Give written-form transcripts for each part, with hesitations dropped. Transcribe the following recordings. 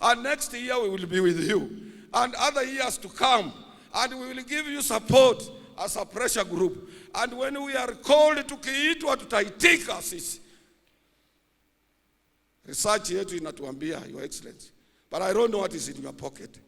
And next year we will be with you. And other years to come. And we will give you support as a pressure group. And when we are called tukiitwa tutaitika sisi. Research yetu inatuambia, Your Excellency. But I don't know what is in your pocket.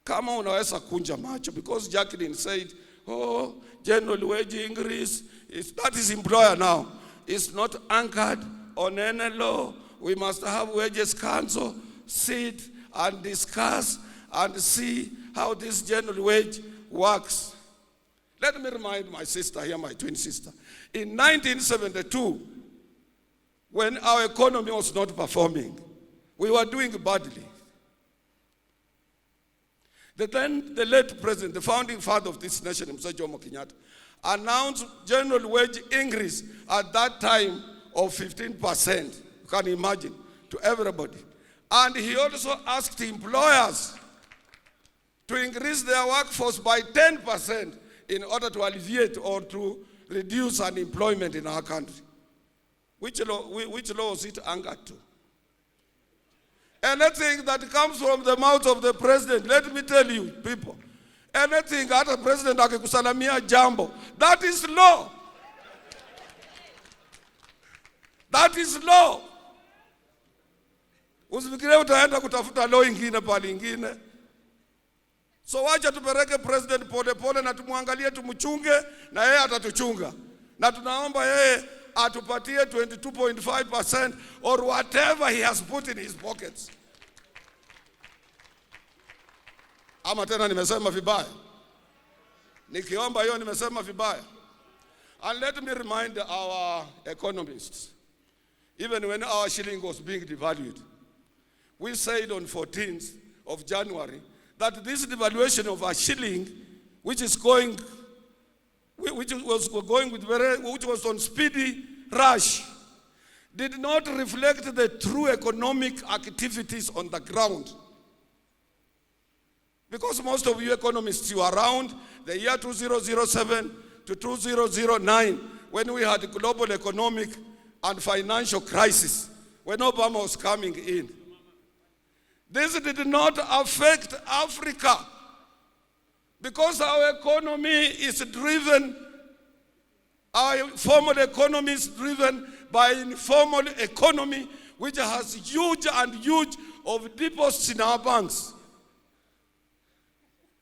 Kama unaweza kunja macho, because Jacqueline said, oh, general wage increase, that is employer now. It's not anchored on any law. We must have wages council, sit and discuss and see how this general wage works. Let me remind my sister here, my twin sister. In 1972, when our economy was not performing, we were doing badly. The late president, the founding father of this nation, Mzee Jomo Kenyatta, announced general wage increase at that time of 15%. You can imagine, to everybody. And he also asked employers to increase their workforce by 10% in order to alleviate or to reduce unemployment in our country. Which law was it anchored to? Anything that comes from the mouth of the president, let me tell you, people, anything Hata President Akikusalimia jambo, that is law. That is law. Usifikire utaenda kutafuta law ingine pale ingine. So wacha tupeleke president pole pole na tumwangalie tumchunge na yeye atatuchunga. Na tunaomba yeye atupatie 22.5% or whatever he has put in his pockets. Ama tena nimesema vibaya? Nikiomba hiyo nimesema vibaya? And let me remind our economists, even when our shilling was being devalued, we said on 14th of January that this devaluation of our shilling, which was going which was on speedy rush, did not reflect the true economic activities on the ground. Because most of you economists, you are around the year 2007 to 2009, when we had a global economic and financial crisis, when Obama was coming in. This did not affect Africa, because our economy is driven, our formal economy is driven by informal economy, which has huge of deposits in our banks.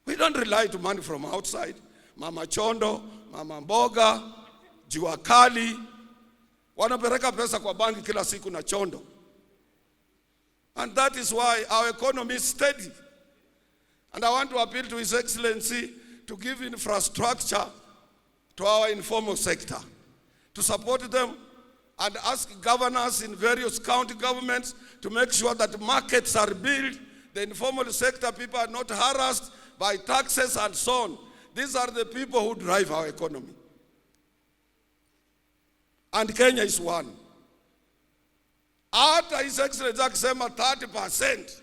We don't rely to money from outside. Mama Chondo, Mama Mboga, Jua Kali, wanapeleka pesa kwa banki kila siku na Chondo. And that is why our economy is steady. And I want to appeal to His Excellency to give infrastructure to our informal sector, to support them, and ask governors in various county governments to make sure that markets are built. The informal sector people are not harassed by taxes and so on. These are the people who drive our economy. And Kenya is one. Hata His Excellency akisema 30%.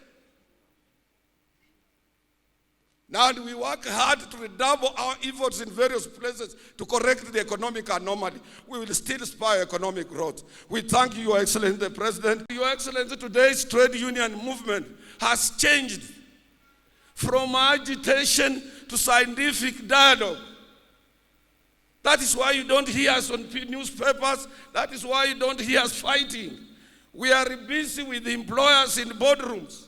Now we work hard to redouble our efforts in various places to correct the economic anomaly. We will still spur economic growth. We thank you, Your Excellency, the President. Your Excellency, today's trade union movement has changed from agitation to scientific dialogue. That is why you don't hear us on newspapers. That is why you don't hear us fighting. We are busy with the employers in boardrooms,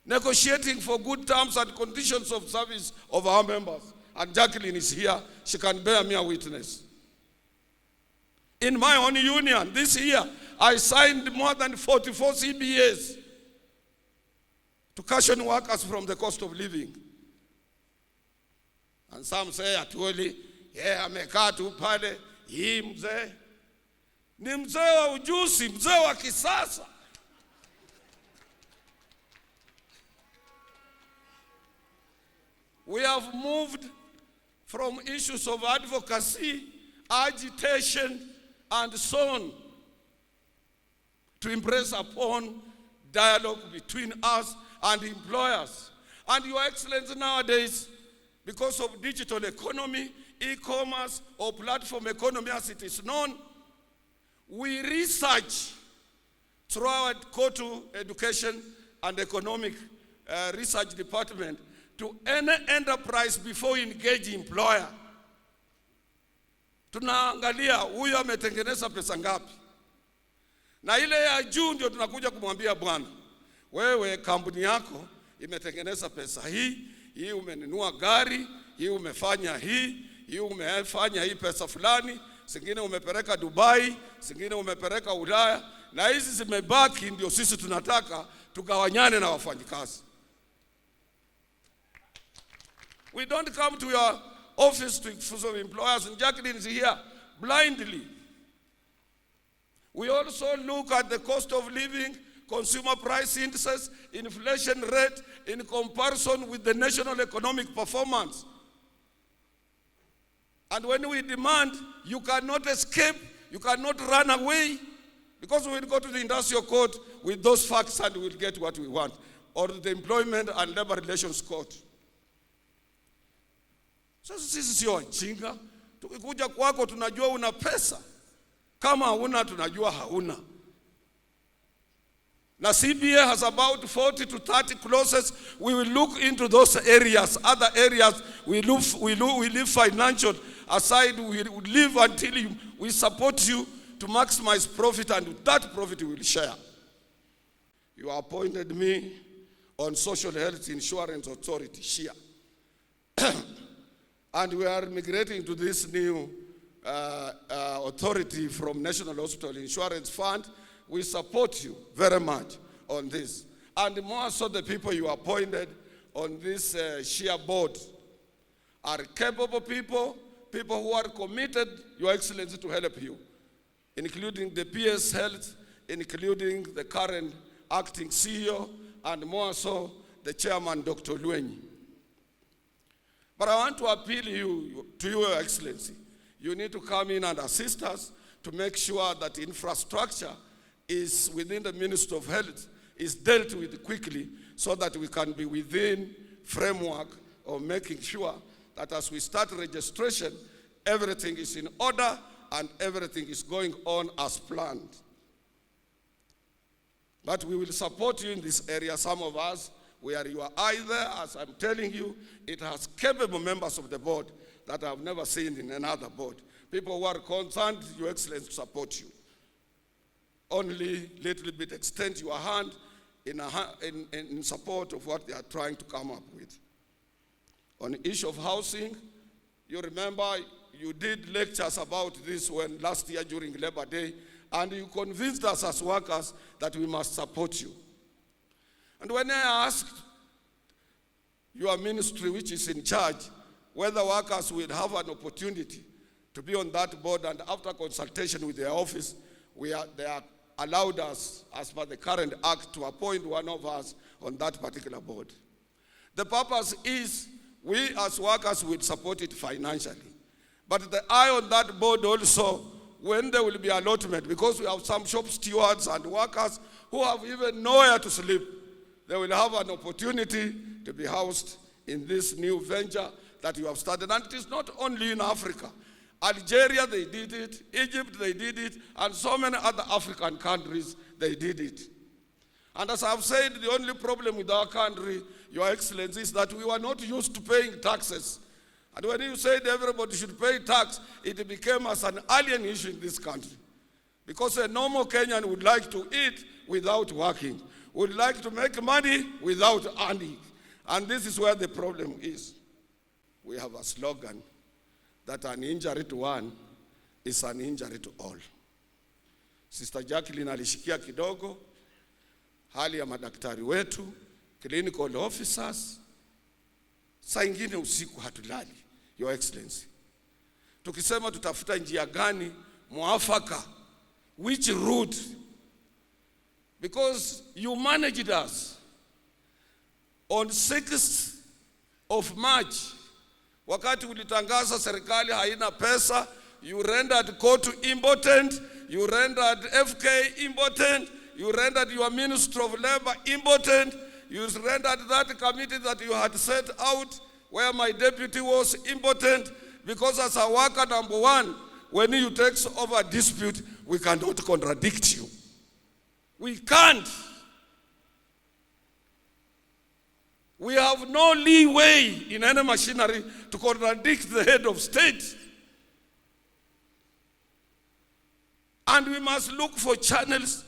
negotiating for good terms and conditions of service of our members. And Jacqueline is here. She can bear me a witness. In my own union, this year, I signed more than 44 CBAs to cushion workers from the cost of living. And some say, Atwoli, amekaa tu pale, hii mzee. Ni mzee wa ujuzi, mzee wa kisasa. We have moved from issues of advocacy, agitation, and so on to impress upon dialogue between us and employers. And Your Excellency, nowadays, because of digital economy, e-commerce, or platform economy as it is known, we research through our go-to education and Economic Research Department to any enterprise before you engage employer. Tunaangalia huyu ametengeneza pesa ngapi. Na ile ya juu ndio tunakuja kumwambia bwana, wewe kampuni yako imetengeneza pesa hii umenunua gari, hii umefanya hii umefanya hii pesa fulani, zingine umepeleka Dubai, zingine umepeleka Ulaya, na hizi zimebaki ndio sisi tunataka tugawanyane na wafanyikazi. We don't come to your office to exclusive employers, and Jacqueline is here blindly. We also look at the cost of living, consumer price indices, inflation rate in comparison with the national economic performance. And when we demand, you cannot escape, you cannot run away, because we will go to the industrial court with those facts and we will get what we want, or the employment and labor relations court. So sisi sio wajinga. Tukikuja kwako tunajua una pesa. Kama hauna tunajua hauna. Na CBA has about 40 to 30 clauses. We will look into those areas. Other areas we leave financial aside. We live until we support you to maximize profit, and with that profit we will share. You appointed me on Social Health Insurance Authority, Sheria. And we are migrating to this new authority from National Hospital Insurance Fund. We support you very much on this. And more so the people you appointed on this Sheria board are capable people who are committed, Your Excellency, to help you, including the PS Health, including the current acting CEO, and more so the chairman, Dr. Luenyi. But I want to appeal to you, Your Excellency. You need to come in and assist us to make sure that infrastructure is within the Ministry of Health, is dealt with quickly, so that we can be within framework of making sure that as we start registration, everything is in order and everything is going on as planned. But we will support you in this area. Some of us, we are your eye there. As I'm telling you, it has capable members of the board that I've never seen in another board. People who are concerned, Your Excellency, to support you. Only little bit extend your hand in support of what they are trying to come up with. On the issue of housing, you remember you did lectures about this when last year during Labor Day, and you convinced us as workers that we must support you. And when I asked your ministry, which is in charge, whether workers will have an opportunity to be on that board, and after consultation with their office, they are allowed us, as per the current act, to appoint one of us on that particular board. The purpose is we as workers will support it financially. But the eye on that board also, when there will be allotment, because we have some shop stewards and workers who have even nowhere to sleep, they will have an opportunity to be housed in this new venture that you have started. And it is not only in Africa. Algeria, they did it. Egypt, they did it. And so many other African countries, they did it. And as I've said, the only problem with our country, Your Excellency, is that we were not used to paying taxes. And when you said everybody should pay tax, it became as an alien issue in this country. Because a normal Kenyan would like to eat without working, would like to make money without earning. And this is where the problem is. We have a slogan that an injury to one is an injury to all. Sister Jacqueline alishikia kidogo hali ya madaktari wetu, clinical officers. Saa ingine usiku hatulali, Your Excellency. Tukisema tutafuta njia gani muafaka, which route? Because you managed us on 6th of March. Wakati ulitangaza serikali haina pesa, you rendered court impotent, you rendered FK impotent, you rendered your Minister of Labor impotent, you rendered that committee that you had set out where my deputy was impotent, because as a worker, number one, when you take over a dispute, we cannot contradict you. We can't. We have no leeway in any machinery to contradict the head of state. And we must look for channels.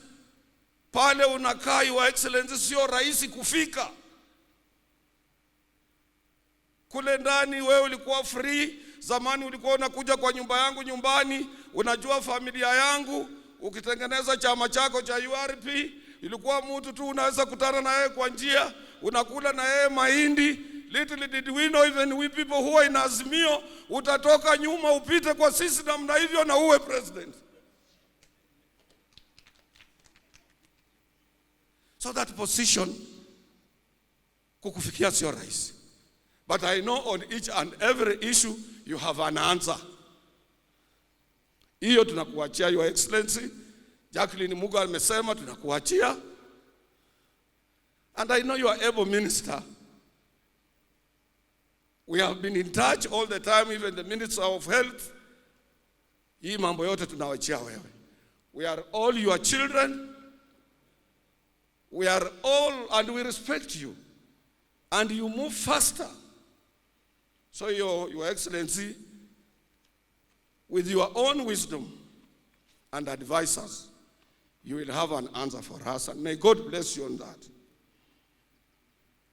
Pale unakaa, Your Excellency, sio rahisi kufika. Kule ndani wewe ulikuwa free. Zamani ulikuwa unakuja kwa nyumba yangu nyumbani, unajua familia yangu, ukitengeneza chama chako cha URP, ilikuwa mtu tu unaweza kutana na yeye kwa njia, unakula na yeye mahindi. Little did we know, even we people who are in Azimio, utatoka nyuma upite kwa sisi namna hivyo na uwe president. So that position kukufikia sio rahisi. But I know on each and every issue you have an answer. Hiyo tunakuachia, Your Excellency. Jacqueline Muga amesema tunakuachia. And I know you are able minister. We have been in touch all the time, even the Minister of Health. Hii mambo yote tunawachia wewe. We are all your children. We are all, and we respect you. And you move faster. So Your Excellency, with your own wisdom and advisors, you will have an answer for us. And may God bless you on that.